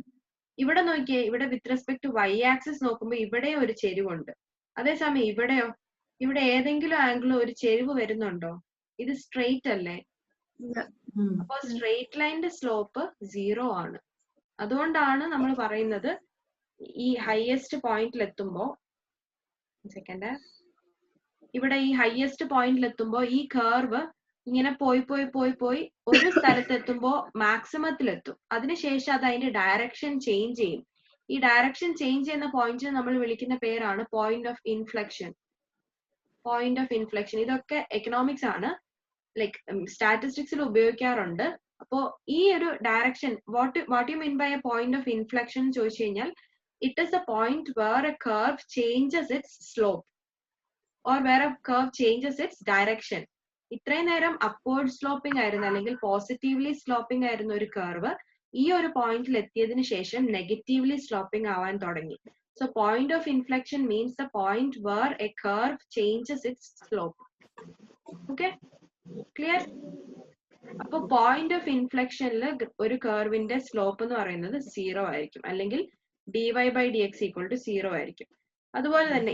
ഇവിടെ നോക്കിയേ, ഇവിടെ with respect to y axis നോക്കുമ്പോൾ ഇവിടെ ഒരു ചെരിവുണ്ട്. അതേസമയം ഇവിടെയോ, ഇവിടെ ഏതെങ്കിലും ആംഗിൾ ഒരു ചെരിവ് വരുന്നുണ്ടോ? ഇത് സ്ട്രെയിറ്റ് അല്ലേ? അപ്പൊ സ്ട്രെയിറ്റ് ലൈനിന്റെ സ്ലോപ്പ് 0 ആണ്. അതുകൊണ്ടാണ് നമ്മൾ പറയുന്നത് ഈ ഹയസ്റ്റ് പോയിന്റിൽ എത്തുമ്പോ ഇവിടെ ഈ ഹയസ്റ്റ് പോയിന്റിൽ എത്തുമ്പോ ഈ കർവ് ഇങ്ങനെ പോയി ഒരു സ്ഥലത്തെത്തുമ്പോ മാക്സിമത്തിലെത്തും. അതിനുശേഷം അത് അതിന്റെ ഡയറക്ഷൻ ചേഞ്ച് ചെയ്യും. ഈ ഡയറക്ഷൻ ചേഞ്ച് ചെയ്യുന്ന പോയിന്റിനെ നമ്മൾ വിളിക്കുന്ന പേരാണ് പോയിന്റ് ഓഫ് ഇൻഫ്ലക്ഷൻ. ഇതൊക്കെ എക്കണോമിക്സ് ആണ്, ലൈക് സ്റ്റാറ്റിസ്റ്റിക്സിൽ ഉപയോഗിക്കാറുണ്ട്. അപ്പോ ഈ ഒരു direction what you mean by a point of inflection ചോദിച്ചു കഴിഞ്ഞാൽ, it is a point where a curve changes its slope or where a curve changes its direction. ഇത്രയും നേരം അപ്വേർഡ് സ്ലോപ്പിംഗ് ആയിരുന്നു അല്ലെങ്കിൽ പോസിറ്റീവ്ലി സ്ലോപ്പിംഗ് ആയിരുന്ന ഒരു കർവ് ഈ ഒരു പോയിന്റിൽ എത്തിയതിനു ശേഷം നെഗറ്റീവ്ലി സ്ലോപ്പിംഗ് ആവാൻ തുടങ്ങി. So point of inflection means the point where a curve changes its slope. Okay, clear? അപ്പൊ പോയിന്റ് ഓഫ് ഇൻഫ്ലക്ഷനിൽ ഒരു കർവിന്റെ സ്ലോപ്പ് എന്ന് പറയുന്നത് 0 ആയിരിക്കും, അല്ലെങ്കിൽ dy by dx equal to 0 ആയിരിക്കും. അതുപോലെ തന്നെ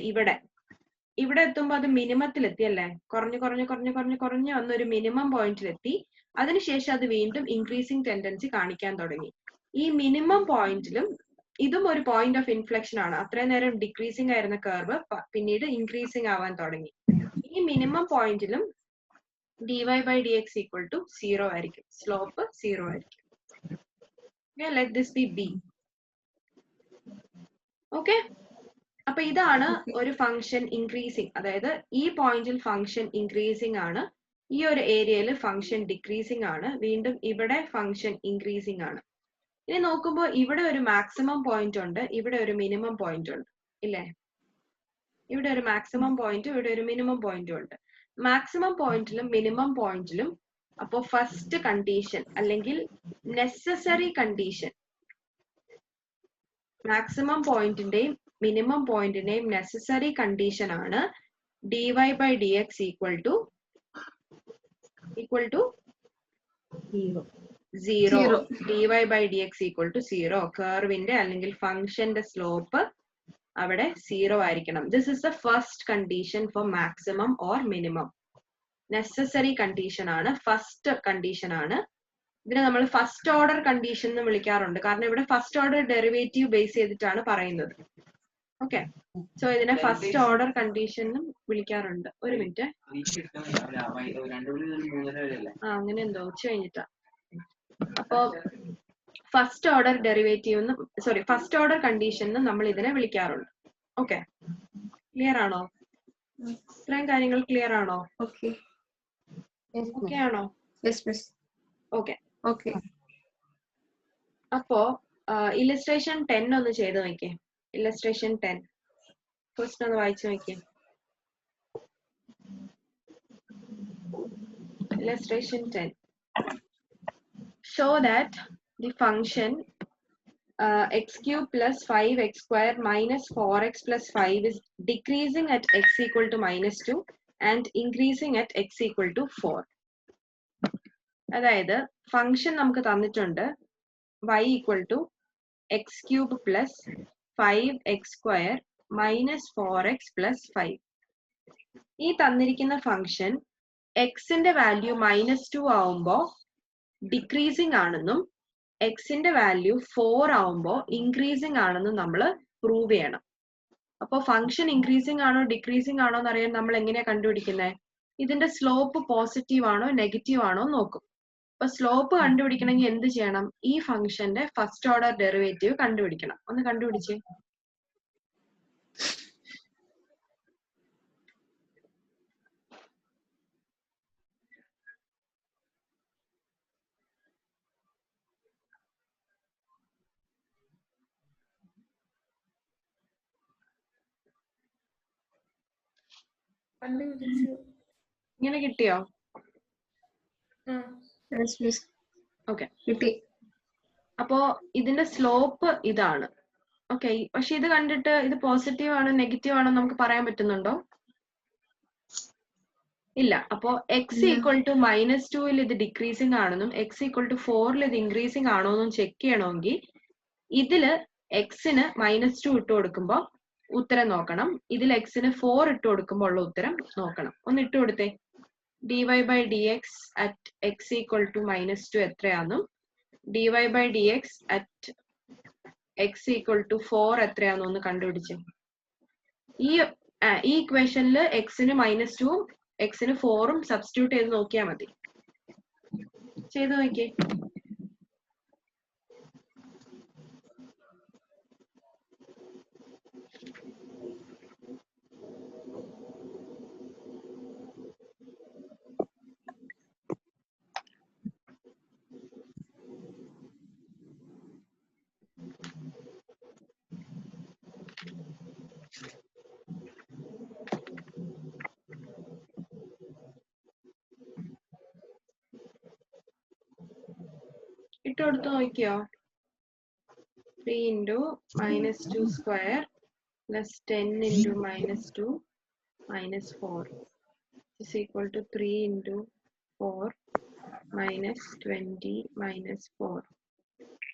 ഇവിടെ എത്തുമ്പോൾ അത് മിനിമത്തിലെത്തി അല്ലേ, കുറഞ്ഞ് വന്നൊരു മിനിമം പോയിന്റിലെത്തി. അതിനുശേഷം അത് വീണ്ടും ഇൻക്രീസിങ് ടെൻഡൻസി കാണിക്കാൻ തുടങ്ങി. ഈ മിനിമം പോയിന്റിലും ഇതും ഒരു പോയിന്റ് ഓഫ് ഇൻഫ്ലക്ഷൻ ആണ്. അത്രയും നേരം ഡിക്രീസിങ് ആയിരുന്ന കർവ് പിന്നീട് ഇൻക്രീസിങ് ആവാൻ തുടങ്ങി. ഈ മിനിമം പോയിന്റിലും dy by dx equal to 0 ആയിരിക്കും, സ്ലോപ്പ് 0 ആയിരിക്കും. Let this be B. Okay, അപ്പൊ ഇതാണ് ഒരു ഫംഗ്ഷൻ ഇൻക്രീസിങ്. അതായത് ഈ പോയിന്റിൽ ഫംഗ്ഷൻ ഇൻക്രീസിങ് ആണ്, ഈ ഒരു ഏരിയയിൽ ഫംഗ്ഷൻ ഡിക്രീസിങ് ആണ്, വീണ്ടും ഇവിടെ ഫംഗ്ഷൻ ഇൻക്രീസിങ് ആണ്. ഇനി നോക്കുമ്പോൾ ഇവിടെ ഒരു മാക്സിമം പോയിന്റ് ഉണ്ട്, ഇവിടെ ഒരു മിനിമം പോയിന്റ് ഉണ്ട്, ഇല്ലേ? ഇവിടെ ഒരു മാക്സിമം പോയിന്റും ഇവിടെ ഒരു മിനിമം പോയിന്റും ഉണ്ട്. മാക്സിമം പോയിന്റിലും മിനിമം പോയിന്റിലും അപ്പോ ഫസ്റ്റ് കണ്ടീഷൻ അല്ലെങ്കിൽ നെസസറി കണ്ടീഷൻ, മാക്സിമം പോയിന്റിന്റെയും മിനിമം പോയിന്റിന്റെയും നെസസറി കണ്ടീഷൻ ആണ് dy by dx equal to 0. dy by dx equal to 0. കർവിന്റെ അല്ലെങ്കിൽ ഫംഗ്ഷന്റെ സ്ലോപ്പ് അവിടെ 0 ആയിരിക്കണം. This is the first condition for maximum or minimum. Necessary condition ആണ്, ഫസ്റ്റ് കണ്ടീഷൻ ആണ്. ഇതിനെ നമ്മൾ ഫസ്റ്റ് ഓർഡർ കണ്ടീഷൻ എന്ന് വിളിക്കാറുണ്ട്, കാരണം ഇവിടെ ഫസ്റ്റ് ഓർഡർ ഡെറിവേറ്റീവ് ബേസ് ചെയ്തിട്ടാണ് പറയുന്നത്. ഓക്കെ, സോ ഇതിനെ ഫസ്റ്റ് ഓർഡർ കണ്ടീഷൻ എന്നും വിളിക്കാറുണ്ട്. ഒരു മിനിറ്റ്, അങ്ങനെ എന്തോ ഉച്ച കഴിഞ്ഞിട്ടാ. അപ്പോ first order derivative first order condition എന്ന് നമ്മൾ ഇതിനെ വിളിക്കാറുണ്ട്. ഓക്കെ, ക്ലിയർ ആണോ? ഇത്രയും കാര്യങ്ങൾ ക്ലിയർ ആണോ? ഓക്കെ ആണോ? ഓക്കെ. അപ്പോ ഇല്ലസ്ട്രേഷൻ 10 ഒന്ന് ചെയ്ത് നോക്കിയേ. ഇല്ലസ്ട്രേഷൻ 10 ഫസ്റ്റ് ഒന്ന് വായിച്ചു നോക്കിയേ. Illustration 10. Show that the function x cube plus 5x square minus 4x plus 5 is decreasing at x equal to -2 and increasing at x equal to 4. അതായത് ഫംഗ്ഷൻ നമുക്ക് തന്നിട്ടുണ്ട് y equal to x cube plus 5x square minus 4x plus 5. ഈ തന്നിരിക്കുന്ന ഫംഗ്ഷൻ എക്സിന്റെ വാല്യൂ -2 ആവുമ്പോൾ ഡിക്രീസിങ് ആണെന്നും എക്സിന്റെ വാല്യൂ 4 ആവുമ്പോൾ ഇൻക്രീസിങ് ആണെന്നും നമ്മൾ പ്രൂവ് ചെയ്യണം. അപ്പോൾ ഫംഗ്ഷൻ ഇൻക്രീസിങ് ആണോ ഡിക്രീസിങ് ആണോ എന്ന് അറിയാൻ നമ്മൾ എങ്ങനെയാ കണ്ടുപിടിക്കുന്നത്? ഇതിന്റെ സ്ലോപ്പ് പോസിറ്റീവ് ആണോ നെഗറ്റീവ് ആണോ നോക്കും. അപ്പൊ സ്ലോപ്പ് കണ്ടുപിടിക്കണമെങ്കിൽ എന്ത് ചെയ്യണം? ഈ ഫംഗ്ഷന്റെ ഫസ്റ്റ് ഓർഡർ ഡെറിവേറ്റീവ് കണ്ടുപിടിക്കണം. ഒന്ന് കണ്ടുപിടിച്ചേ. ഇങ്ങനെ കിട്ടിയോ? ഓക്കെ, കിട്ടി. അപ്പോ ഇതിന്റെ സ്ലോപ്പ് ഇതാണ്. ഓക്കെ, പക്ഷെ ഇത് കണ്ടിട്ട് ഇത് പോസിറ്റീവ് ആണോ നെഗറ്റീവ് ആണോ നമുക്ക് പറയാൻ പറ്റുന്നുണ്ടോ? ഇല്ല. അപ്പോ എക്സ് ഈക്വൽ ടു -2ൽ ഇത് ഡിക്രീസിങ് ആണെന്നും എക്സ് ഈക്വൽ ടു 4ൽ ഇത് ഇൻക്രീസിങ് ആണോ എന്നും ചെക്ക് ചെയ്യണമെങ്കിൽ ഇതില് എക്സിന് -2 ഇട്ട് കൊടുക്കുമ്പോൾ ഉത്തരം നോക്കണം, ഇതിൽ എക്സിന് 4 ഇട്ട് കൊടുക്കുമ്പോൾ ഉള്ള ഉത്തരം നോക്കണം. ഒന്ന് ഇട്ട് കൊടുത്തേ. dy/dx at x equal to -2 എത്രയാണെന്നും dy/dx at x equal to 4 എത്രയാണെന്നും ഒന്ന് കണ്ടുപിടിച്ചേ. ഈ ഇക്വേഷനിൽ എക്സിന് -2ഉം എക്സിന് 4ഉം സബ്സ്റ്റിറ്റ്യൂട്ട് ചെയ്ത് നോക്കിയാൽ മതി. ചെയ്ത് നോക്കിയേ. ഇട്ട് കൊടുത്ത് നോക്കിയോ? 3 into -2 square plus 10 into -2 minus 4 is equal to 3 into 4 minus 20 minus 4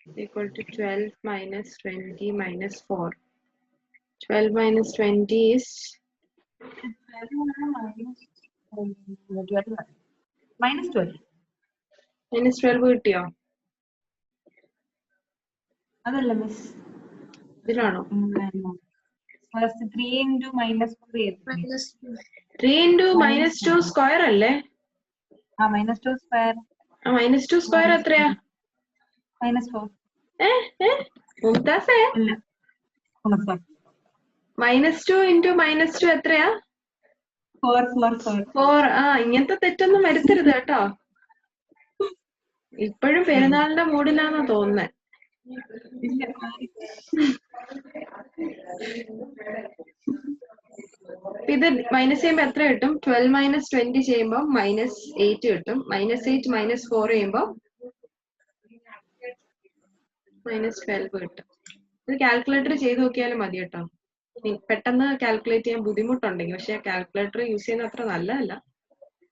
is equal to 12 minus 20 minus 4. 12 minus 20 is -12. -12 കിട്ടിയോ? അതല്ല മിസ്, ഇതിലാണോ? First 3 into -4. 3 into -2 സ്ക്വയർ അല്ലേ? -2 സ്ക്വയർ. -2 സ്ക്വയർ എത്രയാ? -4. മുംതാസേ, -2 into -2 എത്രയാ? 4. ഇങ്ങനത്തെ തെറ്റൊന്നും വരുത്തരുത് കേട്ടോ. ഇപ്പോഴും പെരുന്നാളിന്റെ മൂഡിലാണെന്ന് തോന്നുന്നേ. ഇത് മൈനസ് ചെയ്യുമ്പോ എത്ര കിട്ടും? 12 minus 20 ചെയ്യുമ്പോ -8 കിട്ടും. -8 minus 4 ചെയ്യുമ്പോ -12 കിട്ടും. ഇത് കാൽക്കുലേറ്റർ ചെയ്ത് നോക്കിയാലും മതി കേട്ടോ. പെട്ടെന്ന് കാൽക്കുലേറ്റ് ചെയ്യാൻ ബുദ്ധിമുട്ടുണ്ടെങ്കിൽ, പക്ഷെ കാൽക്കുലേറ്റർ യൂസ് ചെയ്യുന്ന അത്ര നല്ലതല്ല.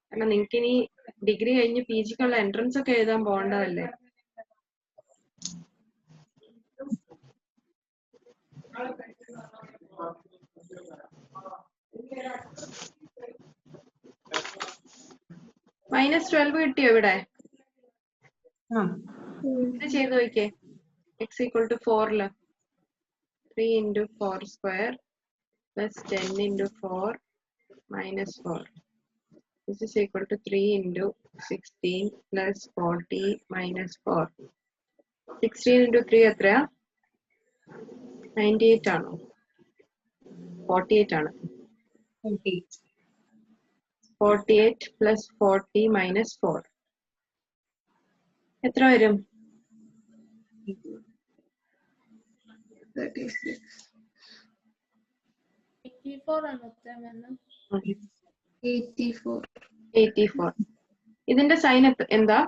കാരണം നിങ്ങൾക്ക് ഇനി ഡിഗ്രി കഴിഞ്ഞ് PGക്കുള്ള എൻട്രൻസ് ഒക്കെ എഴുതാൻ പോകേണ്ടതല്ലേ. -12 കിട്ടിയോ ഇവിടെ? ഇത് ചെയ്ത് നോക്കിയേ. x equal to 4 3 into 4 square plus 10 into 4 minus 4. This is equal to 3 into 16 plus 40 minus 4. 16 into 3 എത്രയാ? 98 ആണോ? 48 ആണ്. 48 plus 40 minus 4 എത്ര വരും? 36. 84 ആണ് ഉത്തരം വരുന്നത്. 84. 84. ഇതിന്റെ സൈൻ എന്താ?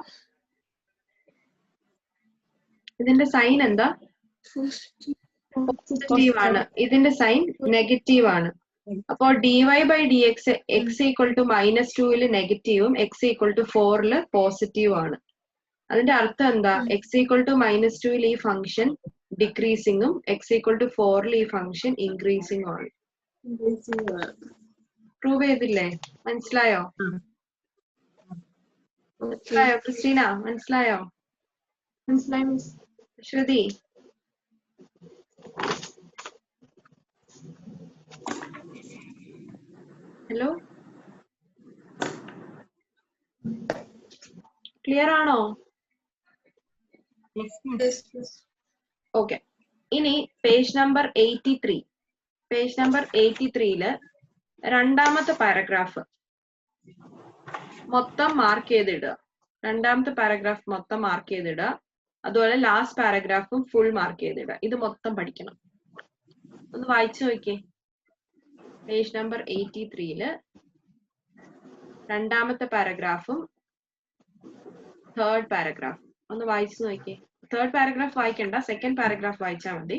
ഇതിന്റെ സൈൻ എന്താ? പോസിറ്റീവ് ആണ്. ഇതിന്റെ സൈൻ നെഗറ്റീവ് ആണ്. അപ്പോ dy/dx x ഈക്വൽ ടു -2 നെഗറ്റീവും x ഈക്വൽ ടു 4 പോസിറ്റീവ് ആണ്. അതിന്റെ അർത്ഥം എന്താ? x ഈക്വൽ ടു -2 ഈ ഫംഗ്ഷൻ ഡിക്രീസിങ്ങും x ഈക്വൽ ടു 4 ഈ ഫംഗ്ഷൻ ഇൻക്രീസിങ്ങും ആണ്. പ്രൂവ് ചെയ്തില്ലേ? മനസ്സിലായോ? മനസ്സിലായോ ക്രിസ്റ്റീന? മനസ്സിലായോ? മനസ്സിലായി മിസ്. ശ്രുതി? ഹലോ, ക്ലിയർ ആണോ? ഓക്കെ. ഇനി പേജ് നമ്പർ 83. പേജ് നമ്പർ 83 രണ്ടാമത്തെ പാരഗ്രാഫ് മൊത്തം മാർക്ക് ചെയ്തിടുക. രണ്ടാമത്തെ പാരഗ്രാഫ് മൊത്തം മാർക്ക് ചെയ്തിടുക. അതുപോലെ ലാസ്റ്റ് പാരഗ്രാഫും ഫുൾ മാർക്ക് ചെയ്തിടുക. ഇത് മൊത്തം പഠിക്കണം. ഒന്ന് വായിച്ചു നോക്കിയേ. പേജ് നമ്പർ 83 രണ്ടാമത്തെ പാരഗ്രാഫും തേർഡ് പാരഗ്രാഫ് ഒന്ന് വായിച്ചു നോക്കിയേ. തേർഡ് പാരഗ്രാഫ് വായിക്കണ്ട, സെക്കൻഡ് പാരഗ്രാഫ് വായിച്ചാൽ മതി.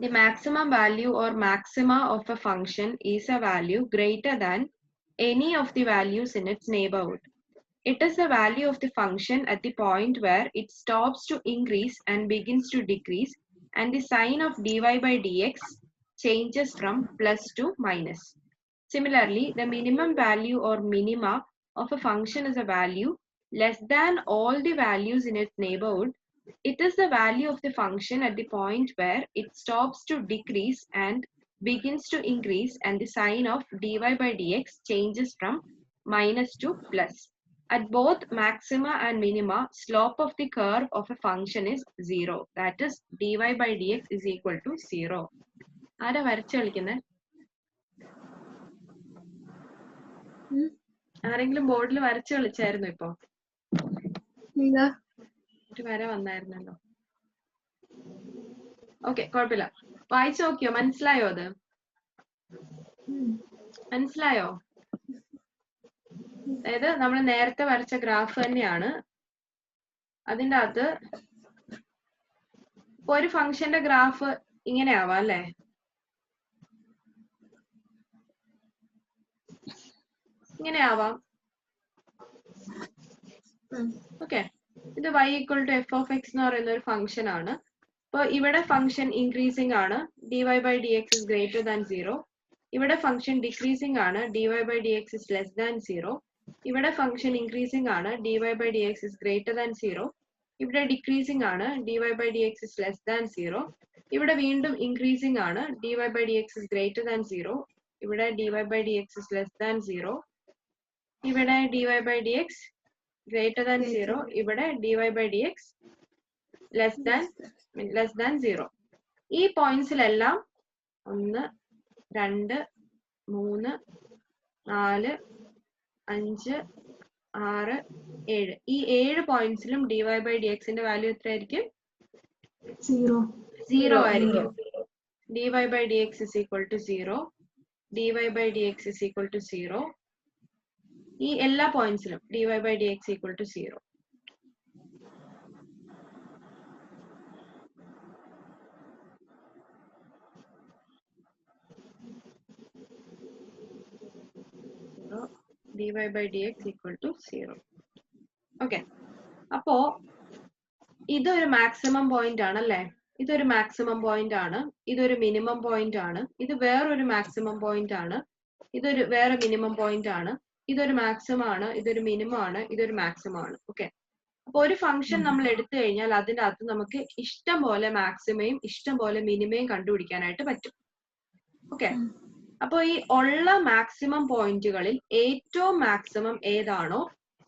The maximum value or maxima of a function is a value greater than any of the values in its neighborhood. It is the value of the function at the point where it stops to increase and begins to decrease, and the sign of dy/dx changes from plus to minus. Similarly, the minimum value or minima of a function is a value less than all the values in its neighborhood. It is the value of the function at the point where it stops to decrease and begins to increase, and the sign of dy/dx changes from minus to plus. At both maxima and minima, slope of the curve of a function is 0. That is, dy/dx is equal to 0. ആരാ വരച്ചു കളിക്കുന്നത്? ആരെങ്കിലും ബോർഡിൽ വരച്ചു കളിച്ചായിരുന്നു? ഇപ്പൊ ഒരു വര വന്നായിരുന്നല്ലോ. ഓക്കെ, കുഴപ്പമില്ല. വായിച്ചു നോക്കിയോ? മനസ്സിലായോ? അത് മനസ്സിലായോ? അതായത് നമ്മൾ നേരത്തെ വരച്ച ഗ്രാഫ് തന്നെയാണ്. അതിൻ്റെ അകത്ത് ഇപ്പൊ ഒരു ഫംഗ്ഷന്റെ ഗ്രാഫ് ഇങ്ങനെ ആവാം അല്ലേ? ഇങ്ങനെ ആവാം. ഓക്കെ, ഇത് y equal to f of x എന്ന് പറയുന്ന ഒരു ഫംഗ്ഷൻ ആണ്. അപ്പൊ ഇവിടെ ഫംഗ്ഷൻ ഇൻക്രീസിംഗ് ആണ്, dy/dx is greater than 0. ഇവിടെ ഫംഗ്ഷൻ ഡിക്രീസിംഗ് ആണ്, dy/dx is less than 0. ഇവിടെ ഫംഗ്ഷൻ ഇൻക്രീസിംഗ് ആണ്, dy/dx is greater than 0. ഇവിടെ ഡിക്രീസിംഗ് ആണ്, dy/dx is less than 0. ഇവിടെ വീണ്ടും ഇൻക്രീസിംഗ് ആണ്, dy/dx is greater than 0. ഇവിടെ dy/dx is less than 0. ഇവിടെ dy/dx greater than 0. ഇവിടെ dy/dx less than 0. ഈ പോയിന്റ്സിലെല്ലാം 1 2 3 4 5 6 7 ഈ 7 പോയിന്റ്സിലും dy/dx വാല്യൂ എത്രയായിരിക്കും? 0 ആയിരിക്കും. dy/dx is equal to 0. dy/dx is equal to 0. ഈ എല്ലാ പോയിന്റ്സിലും dy/dx equal to 0. dy/dx equal to 0. Okay, അപ്പോ ഇതൊരു മാക്സിമം പോയിന്റ് ആണല്ലേ? ഇതൊരു മാക്സിമം പോയിന്റ് ആണ്. ഇതൊരു മിനിമം പോയിന്റ് ആണ്. ഇത് വേറൊരു മാക്സിമം പോയിന്റ് ആണ്. ഇതൊരു വേറെ മിനിമം പോയിന്റ് ആണ്. ഇതൊരു മാക്സിമം ആണ്, ഇതൊരു മിനിമം ആണ്, ഇതൊരു മാക്സിമം ആണ്. ഓക്കെ, അപ്പൊ ഒരു ഫംഗ്ഷൻ നമ്മൾ എടുത്തു കഴിഞ്ഞാൽ അതിന്റെ അകത്ത് നമുക്ക് ഇഷ്ടം പോലെ മാക്സിമയും ഇഷ്ടം പോലെ മിനിമയും കണ്ടുപിടിക്കാനായിട്ട് പറ്റും. ഓക്കെ, അപ്പൊ ഈ ഉള്ള മാക്സിമം പോയിന്റുകളിൽ ഏറ്റവും മാക്സിമം ഏതാണോ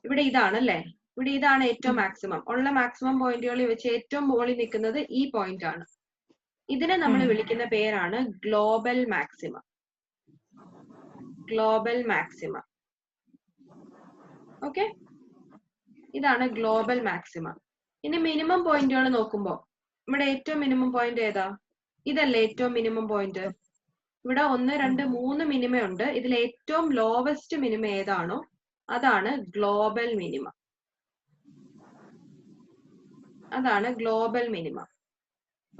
ഇവിടെ ഇതാണല്ലേ? ഇവിടെ ഇതാണ് ഏറ്റവും മാക്സിമം. ഉള്ള മാക്സിമം പോയിന്റുകളിൽ വെച്ച് ഏറ്റവും മുകളിൽ നിൽക്കുന്നത് ഈ പോയിന്റ് ആണ്. ഇതിനെ നമ്മൾ വിളിക്കുന്ന പേരാണ് global maxima. Global maxima. Okay, ഇതാണ് ഗ്ലോബൽ മാക്സിമ. ഇനി മിനിമം പോയിന്റുകൾ നോക്കുമ്പോ ഇവിടെ ഏറ്റവും മിനിമം പോയിന്റ് ഏതാ? ഇതല്ലേ ഏറ്റവും മിനിമം പോയിന്റ്. ഇവിടെ 1 2 3 മിനിമം ഉണ്ട്. ഇതിൽ ഏറ്റവും ലോവസ്റ്റ് മിനിമം ഏതാണോ അതാണ് ഗ്ലോബൽ മിനിമം. അതാണ് ഗ്ലോബൽ മിനിമം.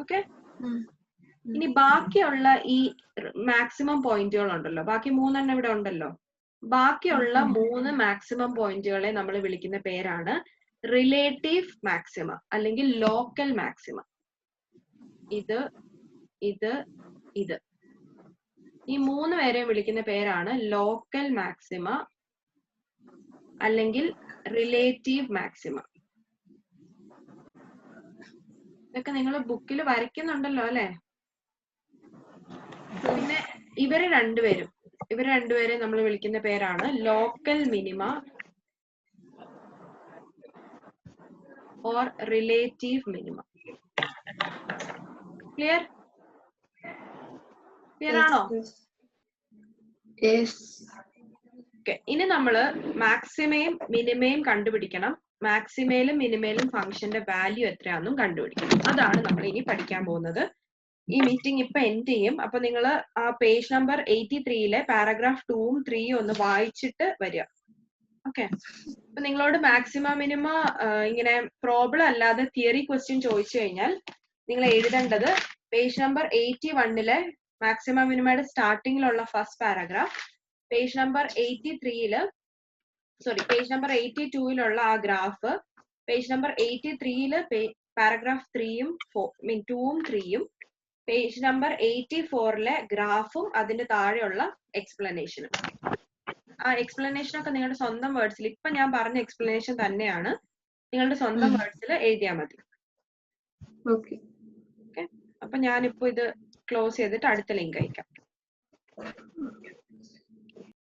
ഓക്കെ, ഇനി ബാക്കിയുള്ള ഈ മാക്സിമം പോയിന്റുകൾ ഉണ്ടല്ലോ, ബാക്കി 3 എണ്ണം ഇവിടെ ഉണ്ടല്ലോ, ബാക്കിയുള്ള 3 മാക്സിമം പോയിന്റുകളെ നമ്മൾ വിളിക്കുന്ന പേരാണ് റിലേറ്റീവ് മാക്സിമ അല്ലെങ്കിൽ ലോക്കൽ മാക്സിമ. ഇത് ഇത് ഇത് ഈ 3 പേരെയും വിളിക്കുന്ന പേരാണ് ലോക്കൽ മാക്സിമ അല്ലെങ്കിൽ റിലേറ്റീവ് മാക്സിമ. ഇതൊക്കെ നിങ്ങൾ ബുക്കിൽ വരയ്ക്കുന്നുണ്ടല്ലോ അല്ലെ? പിന്നെ ഇവരെ രണ്ടുപേരെ നമ്മൾ വിളിക്കുന്ന പേരാണ് local minima or relative minima. Clear? Clear ആണോ? ഓക്കെ, ഇനി നമ്മള് മാക്സിമയും മിനിമയും കണ്ടുപിടിക്കണം. മാക്സിമയിലും മിനിമയിലും ഫംഗ്ഷന്റെ വാല്യൂ എത്രയാണെന്നും കണ്ടുപിടിക്കണം. അതാണ് നമ്മൾ ഇനി പഠിക്കാൻ പോകുന്നത്. ഈ മീറ്റിംഗ് ഇപ്പൊ എൻഡ് ചെയ്യും. അപ്പൊ നിങ്ങൾ ആ പേജ് നമ്പർ 83 പാരഗ്രാഫ് 2ഉം 3ഉം ഒന്ന് വായിച്ചിട്ട് വരിക. ഓക്കെ, അപ്പൊ നിങ്ങളോട് മാക്സിമം മിനിമ ഇങ്ങനെ പ്രോബ്ലം അല്ലാതെ തിയറി ക്വസ്റ്റ്യൻ ചോദിച്ചു കഴിഞ്ഞാൽ നിങ്ങൾ എഴുതേണ്ടത് പേജ് നമ്പർ 81 മാക്സിമം മിനിമയുടെ സ്റ്റാർട്ടിങ്ങിലുള്ള ഫസ്റ്റ് പാരഗ്രാഫ്, പേജ് നമ്പർ 82 ആ ഗ്രാഫ്, പേജ് നമ്പർ 83 പാരഗ്രാഫ് 3ഉം 2ഉം 3ഉം, പേജ് നമ്പർ 84 ഗ്രാഫും അതിന്റെ താഴെയുള്ള എക്സ്പ്ലനേഷനും. ആ എക്സ്പ്ലനേഷൻ ഒക്കെ നിങ്ങളുടെ സ്വന്തം വേർഡ്സിൽ, ഇപ്പൊ ഞാൻ പറഞ്ഞ എക്സ്പ്ലനേഷൻ തന്നെയാണ്, നിങ്ങളുടെ സ്വന്തം വേർഡ്സിൽ എഴുതിയാൽ മതി. ഓക്കെ, അപ്പൊ ഞാനിപ്പോ ഇത് ക്ലോസ് ചെയ്തിട്ട് അടുത്ത ലിങ്ക് അയക്കാം.